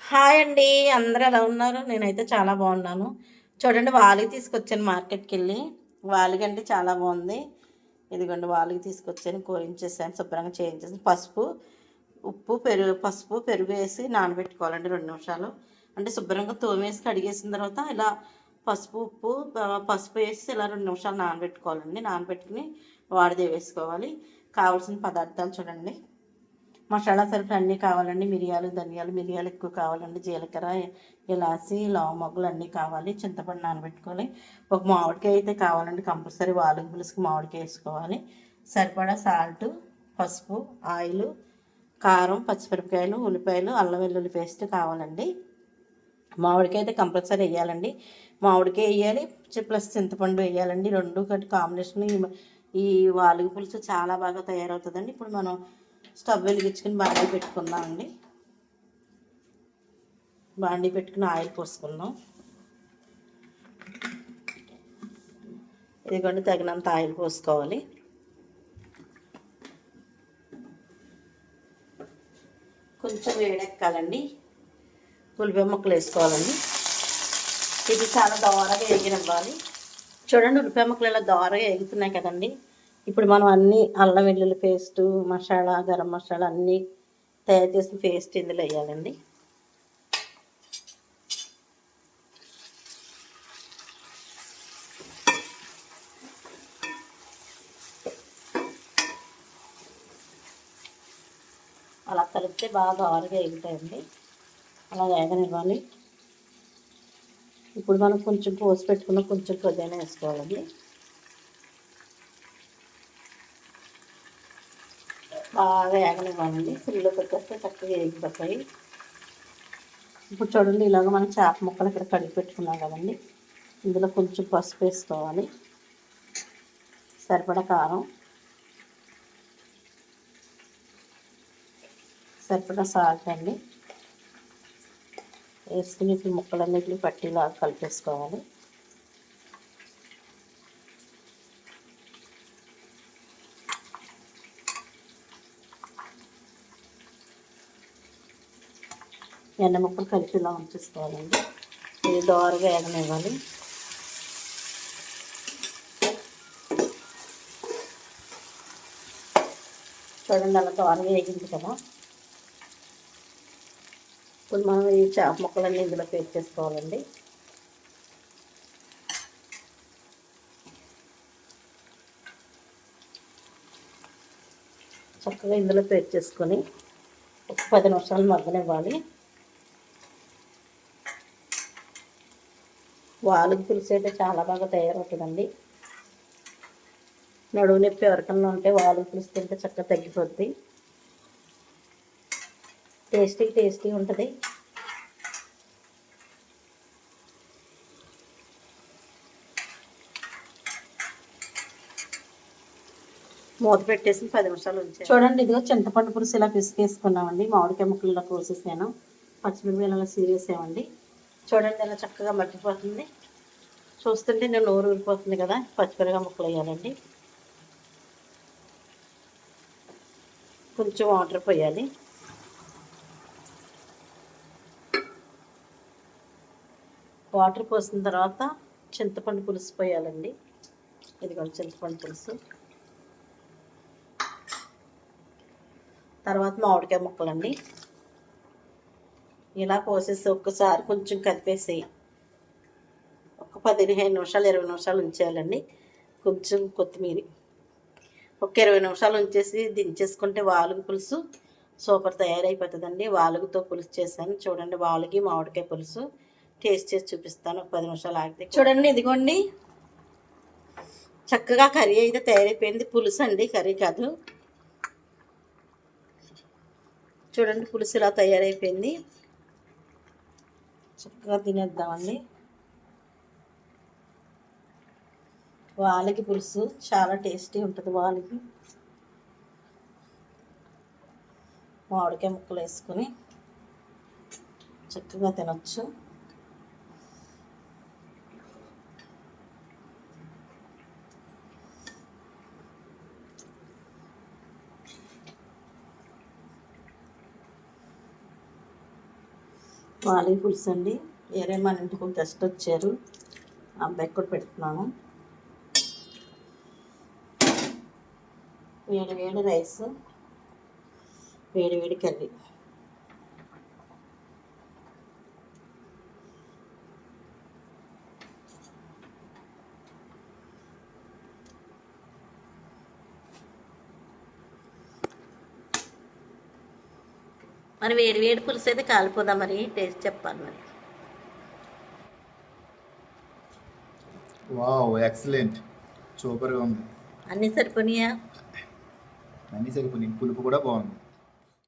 Hi అండి. అందరూ ఎలా ఉన్నారు? నేనైతే చాలా బాగున్నాను. చూడండి వాలిగి తీసుకొచ్చాను మార్కెట్‌కెళ్ళి. వాలిగంటే చాలా బాగుంది. ఇదిగోండి వాలిగి తీసుకొచ్చాను. కోయించేసాను. శుభ్రంగా చేయించేసి పసుపు, పెరుగు వేసి నానబెట్టుకోవాలండి 2 నిమిషాలు. అంటే శుభ్రంగా తోమేసి కడిగేసిన తర్వాత ఇలా పసుపు వేసి ఇలా 2 నిమిషాలు నానబెట్టుకోవాలండి. నానబెట్టుకుని వాడిదే వేసుకోవాలి. కావాల్సిన పదార్థాలు చూడండి. మసాలా సరుకులు అన్నీ కావాలండి. మిరియాలు ఎక్కువ కావాలండి. జీలకర్ర, ఇలాచి, లవంగాలు అన్నీ కావాలి. చింతపండు నానబెట్టుకోవాలి. ఒక మామిడికాయ అయితే కావాలండి కంపల్సరీ. వాలుగు పులుసుకి మామిడికాయ వేసుకోవాలి. సరిపడా సాల్టు, పసుపు, ఆయిల్, కారం, పచ్చిమిరపకాయలు, ఉల్లిపాయలు, అల్లం వెల్లుల్లి పేస్ట్ కావాలండి. మామిడికాయ అయితే కంపల్సరీ వేయాలండి. మామిడికాయ వేయాలి ప్లస్ చింతపండు వేయాలండి. రెండు కట్టి కాంబినేషన్ ఈ వాలుగు పులుసు చాలా బాగా తయారవుతుందండి. ఇప్పుడు మనం స్టవ్ వెలిగించుకుని బాండీ పెట్టుకుని ఆయిల్ పోసుకుందాం. ఇదిగోండి తగినంత ఆయిల్ పోసుకోవాలి. కొంచెం వేడెక్కాలండి. ఉల్లిపాయ ముక్కలు వేసుకోవాలండి. ఇది చాలా దోరగా వేగినివ్వాలి. చూడండి ఉల్లిపాయ ముక్కలు ఇలా దోరగా వేగుతున్నాయి కదండి. ఇప్పుడు మనం అన్నీ అల్లం వెల్లుల్లి పేస్టు, మసాలా, గరం మసాలా అన్నీ తయారు చేసిన పేస్ట్ ఇందులో వేయాలండి. అలా కలిపితే బాగా ఆరుగా వేగుతాయండి. అలా వేగనివ్వాలి. ఇప్పుడు మనం కొంచెం పోసి పెట్టుకున్న కొంచెం పుదీనా వేసుకోవాలండి. బాగా వేగనివ్వాలండి. ఫుల్లు పెట్టేస్తే చక్కగా వేగిపోతాయి. ఇప్పుడు చూడండి ఇలాగ మనం చేప ముక్కలు ఇక్కడ కడిగి పెట్టుకున్నాం కదండి. ఇందులో కొంచెం పసుపు వేసుకోవాలి. సరిపడా కారం, సరిపడా సాల్ట్ అండి వేసుకుని ఇప్పుడు ముక్కలన్నిటిని పట్టిలాగా కలిపేసుకోవాలి. ఎండ ముక్కలు కలిపి ఇలా ఉంచేసుకోవాలండి. ఇది దోరగా వేగనివ్వాలి. చూడండి అలా దోరగా వేగింది కదా. ఇప్పుడు మనం ఈ చేప ముక్కలన్నీ ఇందులో పేస్ట్ చేసుకోవాలండి. చక్కగా ఇందులో పేస్ట్ చేసుకొని ఒక 10 నిమిషాలు మగ్గనివ్వాలి. వాలుగు పులుసు అయితే చాలా బాగా తయారవుతుందండి. నడువు నొప్పి ఎవరికన్నా ఉంటే వాలుగు పులుసు తింటే చక్కగా తగ్గిపోద్ది. టేస్టీ ఉంటుంది. మూత పెట్టేసి 10 నిమిషాలు ఉంచాను. చూడండి ఇదిగో చింతపండు పులుసు ఇలా పిసికేసుకున్నామండి. మామిడికాయ ముక్కలు ఇలా కోసేసాను. పచ్చిమిరపకాయలు ఇలా సీరేసామండి. చూడండి ఇలా చక్కగా మగ్గిపోతుంది. చూస్తుంటే నేను నోరు ఊరిపోతుంది కదా. పచ్చిమిరపకాయ ముక్కలు వేయాలండి. కొంచెం వాటర్ పోయాలి. వాటర్ పోసిన తర్వాత చింతపండు పులుసు పోయాలండి. ఇదిగోండి చింతపండు పులుసు. తర్వాత మామిడికాయ ముక్కలండి. ఇలా పోసేసి ఒక్కసారి కొంచెం కదిపేసి ఒక 15 నిమిషాలు 20 నిమిషాలు ఉంచేయాలండి. కొంచెం కొత్తిమీర ఒక 20 నిమిషాలు ఉంచేసి దించేసుకుంటే వాలుగు పులుసు సూపర్ తయారైపోతుందండి. వాలుగుతో పులుసు చేశాను. చూడండి వాలుగి మామిడికాయ పులుసు టేస్ట్ చేసి చూపిస్తాను. ఒక 10 నిమిషాలు ఆగితే చూడండి ఇదిగోండి చక్కగా కర్రీ అయితే తయారైపోయింది. పులుసు అండి, కర్రీ కాదు. చూడండి పులుసు ఇలా తయారైపోయింది. చక్కగా తినేద్దామండి. వాలిగి పులుసు చాలా టేస్టీ ఉంటుంది. వాలిగి మామిడికాయ ముక్కలు వేసుకొని చక్కగా తినొచ్చు. వాలీ పులుసు అండి. వేరే మన ఇంటికి ఒక గెస్ట్ వచ్చారు, అబ్బాయికి కూడా పెడుతున్నాను. వేడి వేడి రైస్, వేడి వేడి కర్రీ. మరి వేడి వేడి పులుసు అయితే కాలిపోదా, మరి టేస్ట్ చెప్పాలి మరి. వావ్, ఎక్సలెంట్, సూపర్గా ఉంది. అన్నీ సరిపోయినాయా? అన్నీ సరిపోయి పులుపు కూడా బాగుంది.